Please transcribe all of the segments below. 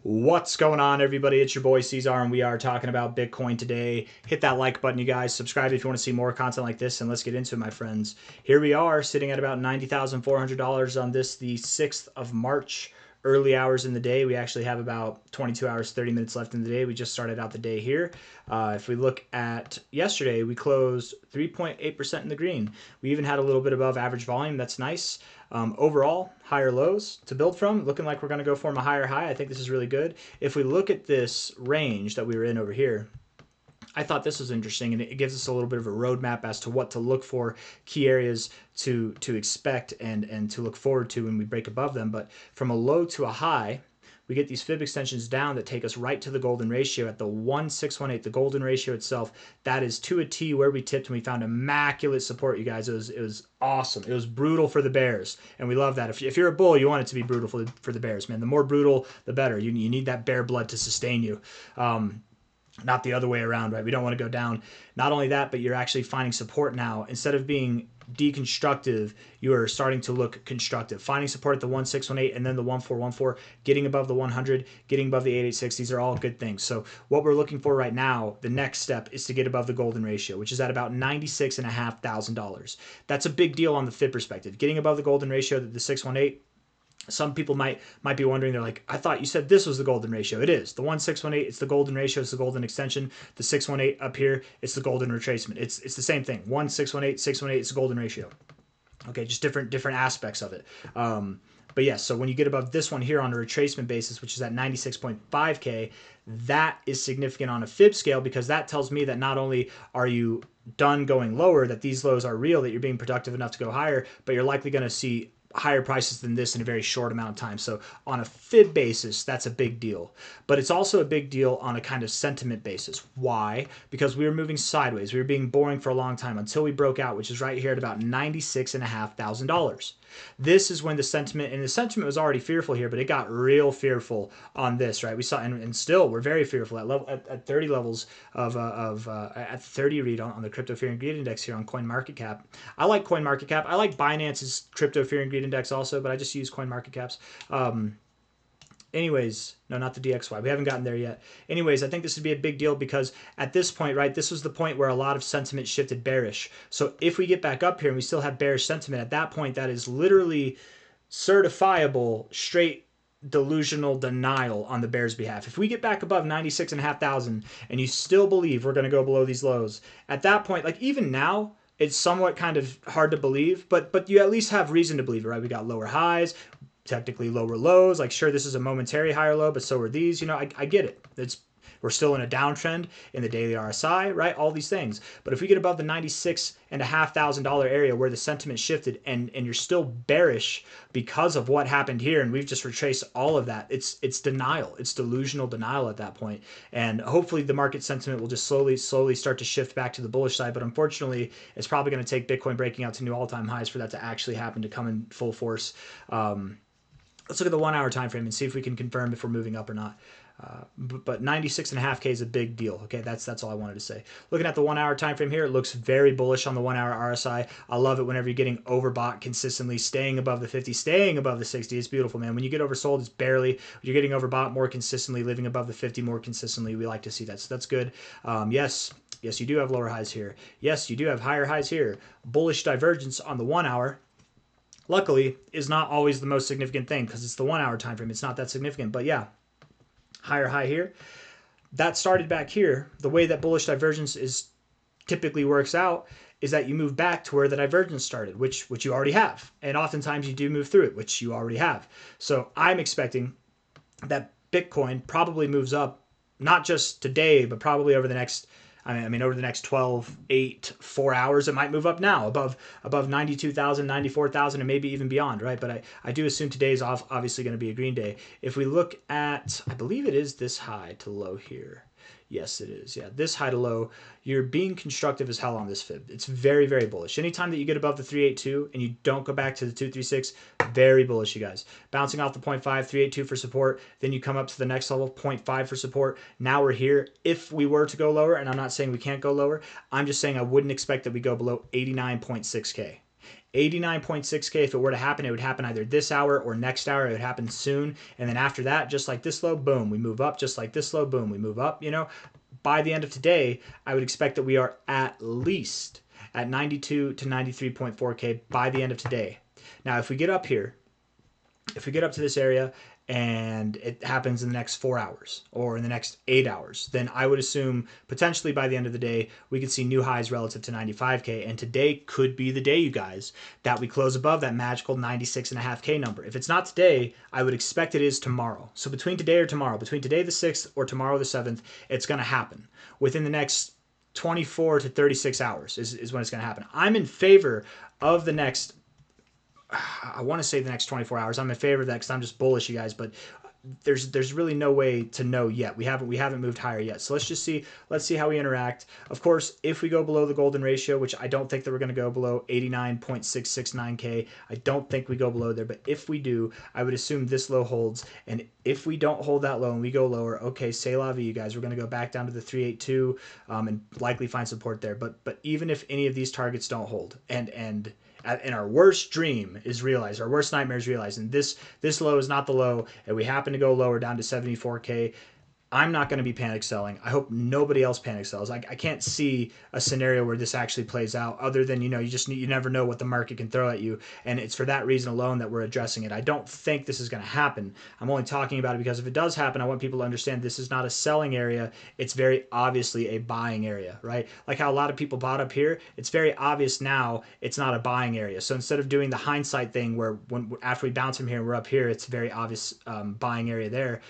What's going on, everybody? It's your boy C-Zar, and we are talking about Bitcoin today. Hit that like button, you guys. Subscribe if you want to see more content like this, and let's get into it, my friends. Here we are, sitting at about $90,400 on this, the 6th of March. Early hours in the day. We actually have about 22 hours, 30 minutes left in the day. We just started out the day here. If we look at yesterday, we closed 3.8% in the green. We even had a little bit above average volume. That's nice. Overall, higher lows to build from. Looking like we're going to go form a higher high. I think this is really good. If we look at this range that we were in over here, I thought this was interesting, and it gives us a little bit of a roadmap as to what to look for, key areas to expect and to look forward to when we break above them. But from a low to a high, we get these fib extensions down that take us right to the golden ratio at the 1,618. The golden ratio itself, that is to a T where we tipped, and we found immaculate support, you guys. It was awesome. It was brutal for the bears, and we love that. If you're a bull, you want it to be brutal for the bears, man. The more brutal, the better. You need that bear blood to sustain you. Not the other way around, right? We don't want to go down. Not only that, but you're actually finding support now. Instead of being deconstructive, you are starting to look constructive. Finding support at the 1,618 and then the 1,414, getting above the 100, getting above the 886. These are all good things. So what we're looking for right now, the next step is to get above the golden ratio, which is at about $96,500. That's a big deal on the fib perspective. Getting above the golden ratio, the 618. Some people might be wondering, they're like, I thought you said this was the golden ratio. It is. The 1,618, it's the golden ratio, it's the golden extension. The 618 up here, it's the golden retracement. It's the same thing. 1,618, 618, it's the golden ratio. Okay, just different aspects of it. But yes, so when you get above this one here on a retracement basis, which is at 96.5K, that is significant on a fib scale, because that tells me that not only are you done going lower, that these lows are real, that you're being productive enough to go higher, but you're likely going to see higher prices than this in a very short amount of time. So on a fib basis, that's a big deal. But it's also a big deal on a kind of sentiment basis. Why? Because we were moving sideways. We were being boring for a long time until we broke out, which is right here at about $96,500. This is when the sentiment, and the sentiment was already fearful here, but it got real fearful on this, right? We saw, and still we're very fearful at level at 30 levels at 30 read on the crypto fear and greed index here on CoinMarketCap. I like CoinMarketCap. I like Binance's crypto fear and greed index also, but I just use CoinMarketCap's. Anyways, no, not the DXY. We haven't gotten there yet. Anyways, I think this would be a big deal because at this point, right, this was the point where a lot of sentiment shifted bearish. So if we get back up here and we still have bearish sentiment, at that point, that is literally certifiable straight delusional denial on the bears' behalf. If we get back above 96,500 and you still believe we're going to go below these lows, at that point, like even now, it's somewhat kind of hard to believe, but you at least have reason to believe it, right? We got lower highs, technically lower lows. Like, sure, this is a momentary higher low, but so are these. You know, I get it. We're still in a downtrend in the daily RSI, right? All these things. But if we get above the $96,500 area where the sentiment shifted and you're still bearish because of what happened here, and we've just retraced all of that, it's denial. It's delusional denial at that point. And hopefully the market sentiment will just slowly start to shift back to the bullish side. But unfortunately, it's probably going to take Bitcoin breaking out to new all-time highs for that to actually happen, to come in full force. Let's look at the 1 hour time frame and see if we can confirm if we're moving up or not. But 96.5K is a big deal. Okay, that's all I wanted to say. Looking at the 1 hour time frame here, it looks very bullish on the 1 hour RSI. I love it whenever you're getting overbought consistently, staying above the 50, staying above the 60. It's beautiful, man. When you get oversold, it's barely. You're getting overbought more consistently, living above the 50 more consistently. We like to see that. So that's good. Yes, you do have lower highs here. Yes, you do have higher highs here. Bullish divergence on the 1 hour. Luckily, is not always the most significant thing because it's the 1 hour time frame. It's not that significant, but yeah, higher high here. That started back here. The way that bullish divergence typically works out is that you move back to where the divergence started, which you already have, and oftentimes you do move through it, which you already have. So I'm expecting that Bitcoin probably moves up, not just today, but probably over the next. I mean, over the next 12, 8, 4 hours, it might move up now above 92,000, 94,000, and maybe even beyond, right? But I do assume today is obviously going to be a green day. If we look at, I believe it is this high to low here. Yes, it is. Yeah, this high to low, you're being constructive as hell on this fib. It's very, very bullish. Anytime that you get above the 382 and you don't go back to the 236, very bullish, you guys. Bouncing off the 0.5, 382 for support, then you come up to the next level, 0.5 for support. Now we're here. If we were to go lower, and I'm not saying we can't go lower, I'm just saying I wouldn't expect that we go below 89.6K. 89.6K, if it were to happen, it would happen either this hour or next hour. It would happen soon. And then after that, just like this low, boom, we move up. Just like this low, boom, we move up. You know, by the end of today, I would expect that we are at least at 92 to 93.4K by the end of today. Now, if we get up here, if we get up to this area and it happens in the next 4 hours or in the next 8 hours, then I would assume potentially by the end of the day, we could see new highs relative to 95K. And today could be the day, you guys, that we close above that magical 96.5K number. If it's not today, I would expect it is tomorrow. So between today or tomorrow, between today the 6th or tomorrow the 7th, it's going to happen within the next 24 to 36 hours is when it's going to happen. I'm in favor of the next, I want to say the next 24 hours. I'm in favor of that because I'm just bullish, you guys, but there's really no way to know yet. We haven't moved higher yet. So let's see how we interact. Of course, if we go below the golden ratio, which I don't think that we're going to go below 89.669K, I don't think we go below there, but if we do, I would assume this low holds. And if we don't hold that low and we go lower, okay, c'est la vie, you guys. We're going to go back down to the 382 and likely find support there. But even if any of these targets don't hold and our worst dream is realized, our worst nightmare is realized, and this low is not the low, and we happen to go lower down to 74K, I'm not going to be panic selling. I hope nobody else panic sells. I can't see a scenario where this actually plays out other than, you never know what the market can throw at you. And it's for that reason alone that we're addressing it. I don't think this is going to happen. I'm only talking about it because if it does happen, I want people to understand this is not a selling area. It's very obviously a buying area, right? Like how a lot of people bought up here. It's very obvious now it's not a buying area. So instead of doing the hindsight thing where after we bounce from here and we're up here, it's a very obvious buying area there.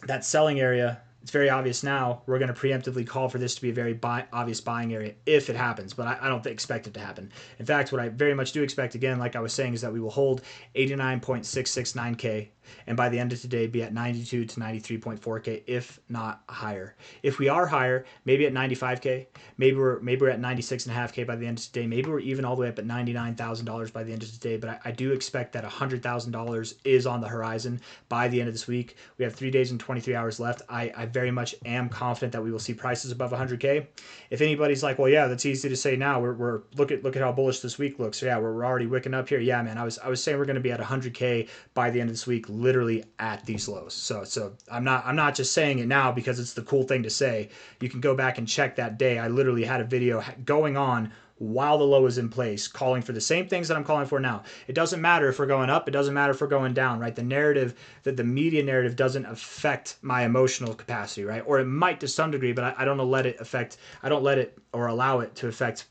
That selling area, it's very obvious now. We're going to preemptively call for this to be a very obvious buying area if it happens, but I don't expect it to happen. In fact, what I very much do expect, again, like I was saying, is that we will hold 89.669K and by the end of today be at 92 to 93.4K, if not higher. If we are higher, maybe at 95K, maybe we're at 96.5K by the end of today, maybe we're even all the way up at $99,000 by the end of today, but I do expect that $100,000 is on the horizon by the end of this week. We have 3 days and 23 hours left. I very much am confident that we will see prices above 100K. If anybody's like, well, yeah, that's easy to say now. We're look at how bullish this week looks. So yeah, we're already wicking up here. Yeah, man, I was saying we're going to be at 100K by the end of this week, literally at these lows. So I'm not just saying it now because it's the cool thing to say. You can go back and check that day. I literally had a video going on while the low is in place, calling for the same things that I'm calling for now. It doesn't matter if we're going up. It doesn't matter if we're going down, right? The narrative, the media narrative doesn't affect my emotional capacity, right? Or it might to some degree, but I don't let it or allow it to affect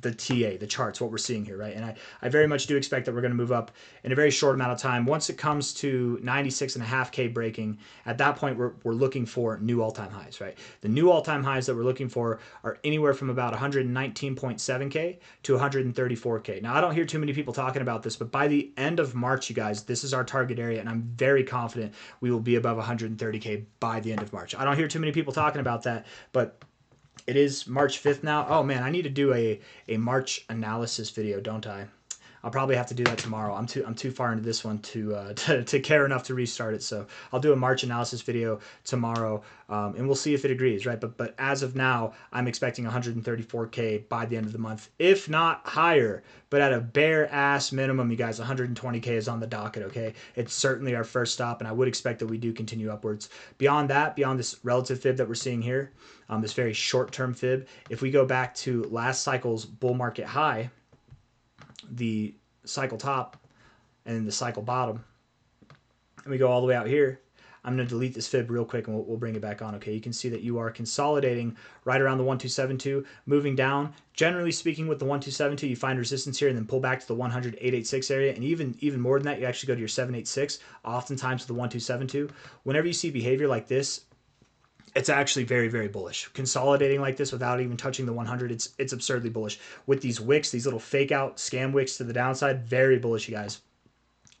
the TA, the charts, what we're seeing here, right? And I very much do expect that we're going to move up in a very short amount of time. Once it comes to 96.5K breaking, at that point, we're looking for new all-time highs, right? The new all-time highs that we're looking for are anywhere from about 119.7K to 134K. Now, I don't hear too many people talking about this, but by the end of March, you guys, this is our target area, and I'm very confident we will be above 130K by the end of March. I don't hear too many people talking about that, but it is March 5th now. Oh man, I need to do a March analysis video, don't I? I'll probably have to do that tomorrow. I'm too far into this one to care enough to restart it. So I'll do a March analysis video tomorrow, and we'll see if it agrees, right? But as of now, I'm expecting 134K by the end of the month, if not higher. But at a bare ass minimum, you guys, 120K is on the docket. Okay, it's certainly our first stop, and I would expect that we do continue upwards. Beyond that, beyond this relative fib that we're seeing here, this very short-term fib, if we go back to last cycle's bull market high, the cycle top and the cycle bottom, and we go all the way out here, I'm going to delete this fib real quick and we'll bring it back on. Okay, you can see that you are consolidating right around the 1272, moving down. Generally speaking, with the 1272, you find resistance here and then pull back to the 100,886 area, and even more than that, you actually go to your 786, oftentimes to the 1272. Whenever you see behavior like this, it's actually very, very bullish. Consolidating like this without even touching the 100, it's absurdly bullish. With these wicks, these little fake out scam wicks to the downside, very bullish, you guys.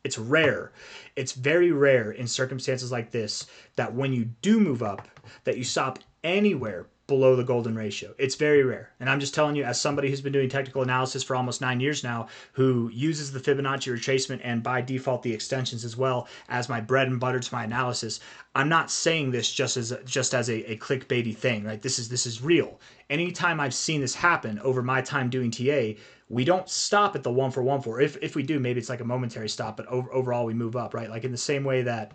It's rare. It's very rare in circumstances like this that when you do move up, that you stop anywhere below the golden ratio. It's very rare. And I'm just telling you, as somebody who's been doing technical analysis for almost 9 years now, who uses the Fibonacci retracement and by default the extensions as well as my bread and butter to my analysis, I'm not saying this just as a clickbaity thing, right? This is real. Anytime I've seen this happen over my time doing TA, we don't stop at the 1 for 1 for. If we do, maybe it's like a momentary stop, but overall we move up, right? Like in the same way that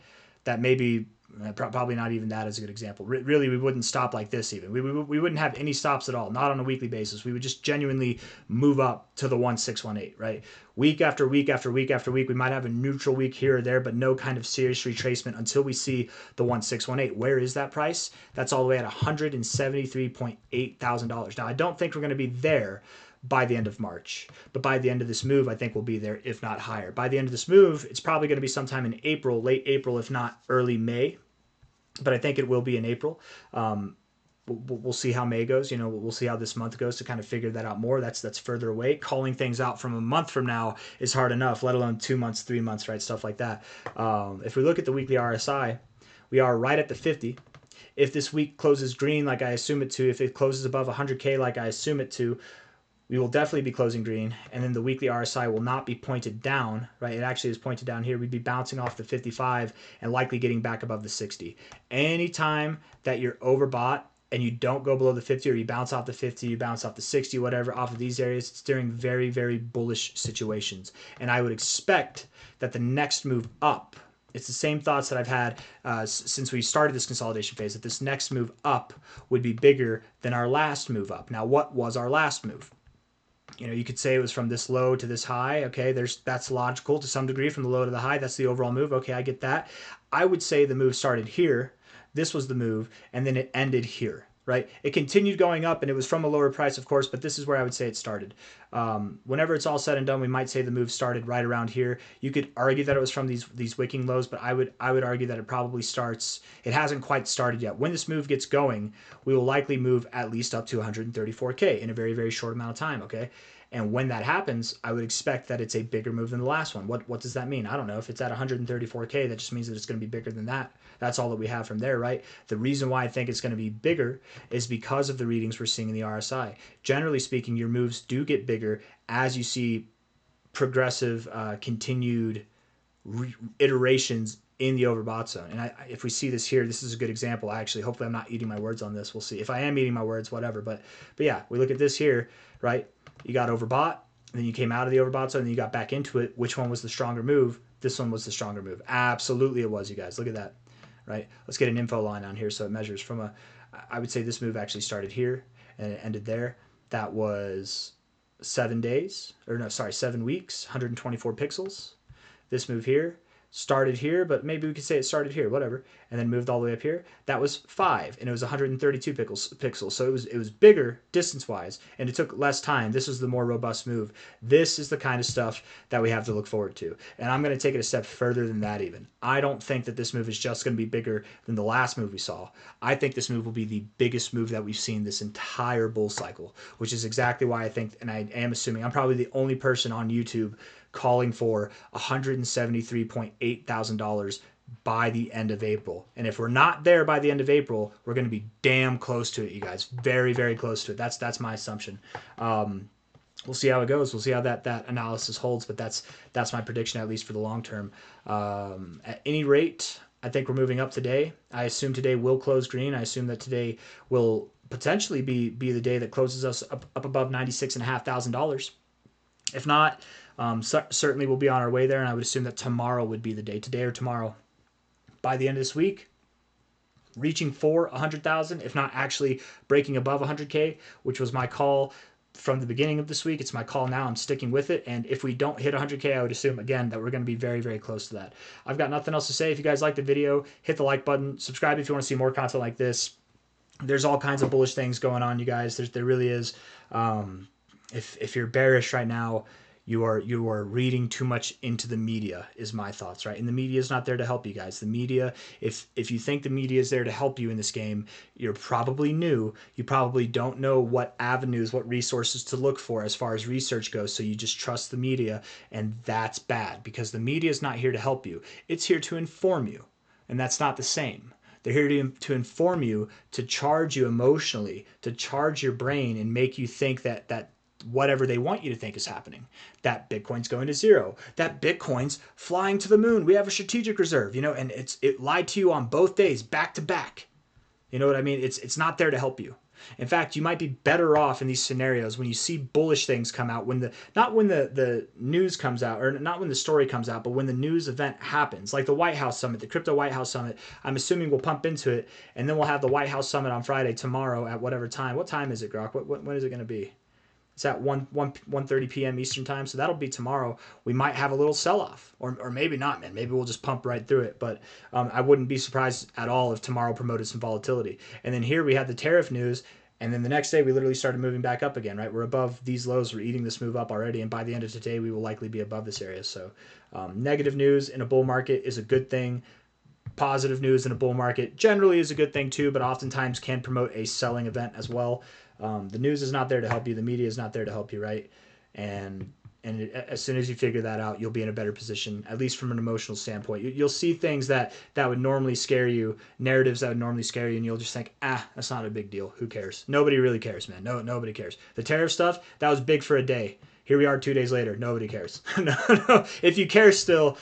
maybe probably not even that as a good example. Really, we wouldn't stop like this even. We wouldn't have any stops at all, not on a weekly basis. We would just genuinely move up to the 1618, right? Week after week after week after week, we might have a neutral week here or there, but no kind of serious retracement until we see the 1618. Where is that price? That's all the way at $173.8 thousand. Now, I don't think we're going to be there by the end of March. But by the end of this move, I think we'll be there, if not higher. By the end of this move, it's probably going to be sometime in April, late April, if not early May. But I think it will be in April. We'll see how May goes. You know, we'll see how this month goes to kind of figure that out more. That's further away. Calling things out from a month from now is hard enough, let alone 2 months, 3 months, right? Stuff like that. If we look at the weekly RSI, we are right at the 50. If this week closes green like I assume it to, if it closes above 100K like I assume it to, we will definitely be closing green, and then the weekly RSI will not be pointed down, right? It actually is pointed down here. We'd be bouncing off the 55 and likely getting back above the 60. Anytime that you're overbought and you don't go below the 50, or you bounce off the 50, you bounce off the 60, whatever, off of these areas, it's during very, very bullish situations. And I would expect that the next move up, it's the same thoughts that I've had since we started this consolidation phase, that this next move up would be bigger than our last move up. Now, what was our last move? You know, you could say it was from this low to this high. Okay, that's logical to some degree, from the low to the high. That's the overall move. Okay, I get that. I would say the move started here. This was the move, and then it ended here, right? It continued going up, and it was from a lower price, of course, but this is where I would say it started. Whenever it's all said and done, we might say the move started right around here. You could argue that it was from these wicking lows, but I would argue that it probably starts. It hasn't quite started yet. When this move gets going, we will likely move at least up to 134K in a very, very short amount of time, okay? And when that happens, I would expect that it's a bigger move than the last one. What does that mean? I don't know. If it's at 134K, that just means that it's going to be bigger than that. That's all that we have from there, right? The reason why I think it's going to be bigger is because of the readings we're seeing in the RSI. Generally speaking, your moves do get bigger as you see progressive, continued iterations in the overbought zone. And if we see this here, this is a good example. Actually, hopefully I'm not eating my words on this. We'll see. If I am eating my words, whatever. But yeah, we look at this here, right? You got overbought, and then you came out of the overbought zone, and then you got back into it. Which one was the stronger move? This one was the stronger move. Absolutely it was, you guys. Look at that, right? Let's get an info line on here so it measures from a, I would say this move actually started here, and it ended there. That was 7 days, or no, sorry, 7 weeks, 124 pixels. This move here started here, but maybe we could say it started here, whatever, and then moved all the way up here. That was 5, and it was 132 pixels. So it was bigger distance-wise, and it took less time. This was the more robust move. This is the kind of stuff that we have to look forward to. And I'm going to take it a step further than that even. I don't think that this move is just going to be bigger than the last move we saw. I think this move will be the biggest move that we've seen this entire bull cycle, which is exactly why I think, and I am assuming, I'm probably the only person on YouTube calling for $173.8 thousand by the end of April. And if we're not there by the end of April, we're going to be damn close to it, you guys. Very, very close to it. That's my assumption. We'll see how it goes. We'll see how that analysis holds, but that's my prediction, at least for the long term. At any rate, I think we're moving up today. I assume today will close green. I assume that today will potentially be the day that closes us up above $96.5 thousand. If not, certainly we'll be on our way there, and I would assume that tomorrow would be the day, today or tomorrow. By the end of this week, reaching for 100,000, if not actually breaking above 100K, which was my call from the beginning of this week. It's my call now. I'm sticking with it. And if we don't hit 100K, I would assume, again, that we're going to be very, very close to that. I've got nothing else to say. If you guys like the video, hit the like button. Subscribe if you want to see more content like this. There's all kinds of bullish things going on, you guys. There really is. If you're bearish right now, you are reading too much into the media, is my thoughts, right? And the media is not there to help you guys. The media, if you think the media is there to help you in this game, you're probably new. You probably don't know what avenues, what resources to look for as far as research goes. So you just trust the media, and that's bad, because the media is not here to help you. It's here to inform you, and that's not the same. They're here to inform you, to charge you emotionally, to charge your brain and make you think that whatever they want you to think is happening. That Bitcoin's going to zero. That Bitcoin's flying to the moon. We have a strategic reserve, and it lied to you on both days, back to back. You know what I mean? It's not there to help you. In fact, you might be better off in these scenarios when you see bullish things come out, not when the news comes out, or not when the story comes out, but when the news event happens, like the White House Summit, the Crypto White House Summit. I'm assuming we'll pump into it, and then we'll have the White House Summit on Friday, tomorrow at whatever time. What time is it, Grok? When is it going to be? It's at 1:30 p.m. Eastern time, so that'll be tomorrow. We might have a little sell-off, or maybe not, man. Maybe we'll just pump right through it, but I wouldn't be surprised at all if tomorrow promoted some volatility. And then here we had the tariff news, and then the next day we literally started moving back up again, right? We're above these lows. We're eating this move up already, and by the end of today, we will likely be above this area. So negative news in a bull market is a good thing. Positive news in a bull market generally is a good thing too, but oftentimes can promote a selling event as well. The news is not there to help you. The media is not there to help you, right? And as soon as you figure that out, you'll be in a better position, at least from an emotional standpoint. You'll see things that would normally scare you, narratives that would normally scare you, and you'll just think, that's not a big deal. Who cares? Nobody really cares, man. Nobody cares. The tariff stuff, that was big for a day. Here we are 2 days later. Nobody cares. No. If you care still,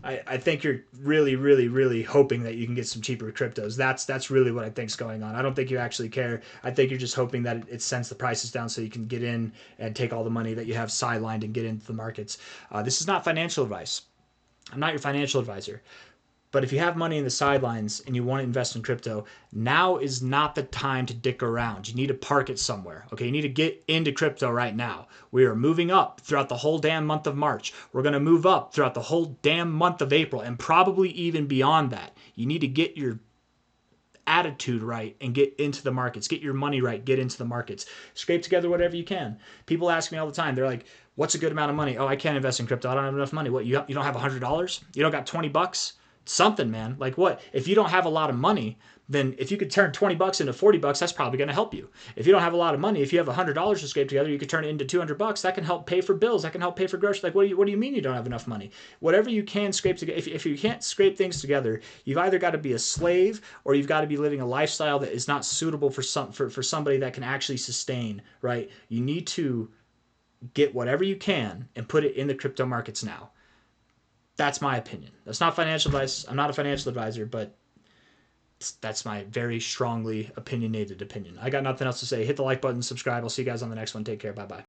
I think you're really, really, really hoping that you can get some cheaper cryptos. That's really what I think is going on. I don't think you actually care. I think you're just hoping that it sends the prices down so you can get in and take all the money that you have sidelined and get into the markets. This is not financial advice. I'm not your financial advisor. But if you have money in the sidelines and you want to invest in crypto, now is not the time to dick around. You need to park it somewhere. Okay, you need to get into crypto right now. We are moving up throughout the whole damn month of March. We're going to move up throughout the whole damn month of April and probably even beyond that. You need to get your attitude right and get into the markets. Get your money right, get into the markets. Scrape together whatever you can. People ask me all the time. They're like, what's a good amount of money? Oh, I can't invest in crypto. I don't have enough money. What, you don't have $100? You don't got $20? Something, man. Like what? If you don't have a lot of money, then if you could turn $20 into $40, that's probably going to help you. If you don't have a lot of money, if you have $100 to scrape together, you could turn it into $200. That can help pay for bills. That can help pay for groceries. Like, what do you mean you don't have enough money? Whatever you can scrape together. If you can't scrape things together, you've either got to be a slave or you've got to be living a lifestyle that is not suitable for somebody that can actually sustain. Right? You need to get whatever you can and put it in the crypto markets now. That's my opinion. That's not financial advice. I'm not a financial advisor, but that's my very strongly opinionated opinion. I got nothing else to say. Hit the like button, subscribe. I'll see you guys on the next one. Take care. Bye-bye.